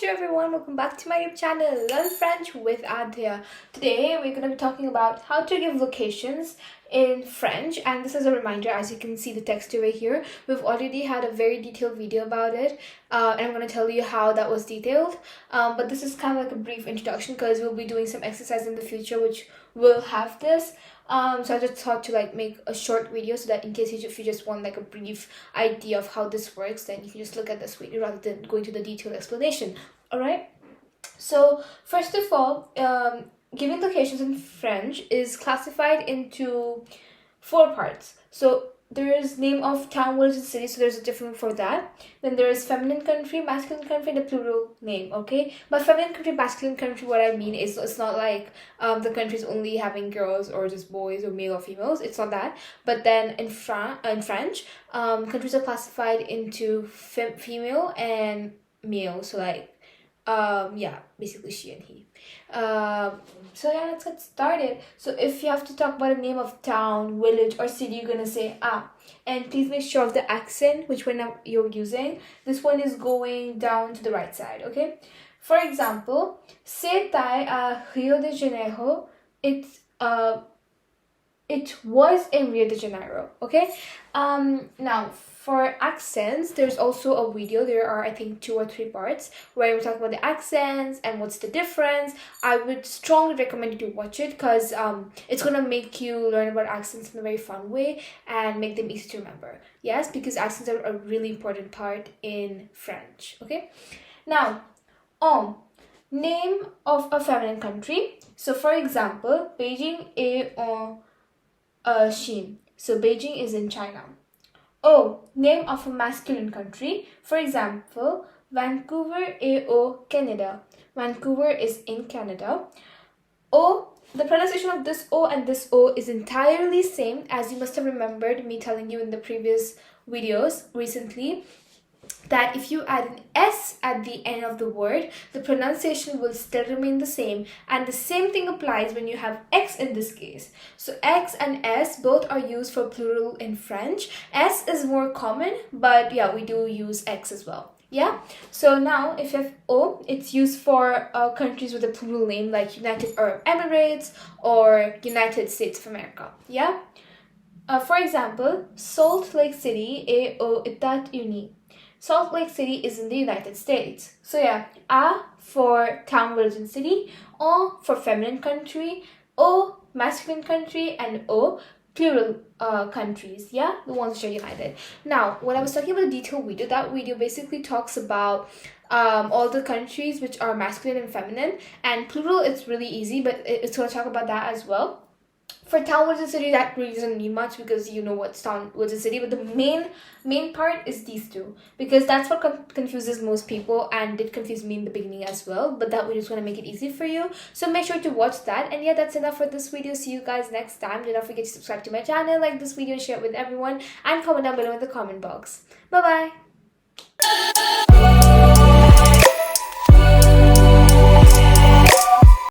Bonjour everyone, welcome back to my YouTube channel Learn French with Adhya. Today we're going to be talking about how to give locations in French, and this is a reminder. As you can see the text over here, we've already had a very detailed video about it, and I'm going to tell you how that was detailed, but this is kind of like a brief introduction because we'll be doing some exercise in the future which will have this. So I just thought to make a short video so that in case if you just want like a brief idea of how this works, then you can just look at this video rather than going to the detailed explanation. Alright, so first of all, giving locations in French is classified into 4 parts. So there is name of town, village, and city, so there's a different for that. Then there is feminine country, masculine country, and the plural name, okay? By feminine country, masculine country, what I mean is it's not like the countries only having girls or just boys or male or females. It's not that. But then in French, countries are classified into female and male. So basically she and he. So yeah, let's get started. So if you have to talk about a name of town, village, or city, you're gonna say and please make sure of the accent which one you're using. This one is going down to the right side, okay? For example, c'était à Rio de Janeiro. It was in Rio de Janeiro, okay? Now for accents, there's also a video. There are, I think, 2 or 3 parts where we talk about the accents and what's the difference. I would strongly recommend you to watch it because it's gonna make you learn about accents in a very fun way and make them easy to remember. Yes, because accents are a really important part in French, okay? Now, name of a feminine country. So for example, Beijing est en Chine. So Beijing is in China. Name of a masculine country. For example, Vancouver est au Canada. Vancouver is in Canada. The pronunciation of this O and this O is entirely same, as you must have remembered me telling you in the previous videos recently, that if you add an S at the end of the word, the pronunciation will still remain the same. And the same thing applies when you have X in this case. So X and S both are used for plural in French. S is more common, but yeah, we do use X as well. Yeah, so now if you have O, it's used for countries with a plural name like United Arab Emirates or United States of America. Yeah, for example, Salt Lake City est aux États-Unis. Salt Lake City is in the United States. So yeah, A for town, village, and city, O for feminine country, O masculine country, and O plural countries, yeah, the ones which are united. Now, when I was talking about the detailed video, that video basically talks about all the countries which are masculine and feminine, and plural, it's really easy, but it's going to talk about that as well. For town, village, and city, that really doesn't mean much because you know what's town, village, and city. But the main part is these 2 because that's what confuses most people, and did confuse me in the beginning as well. But that video is going to make it easy for you. So make sure to watch that. And yeah, that's enough for this video. See you guys next time. Do not forget to subscribe to my channel, like this video, share it with everyone, and comment down below in the comment box. Bye bye.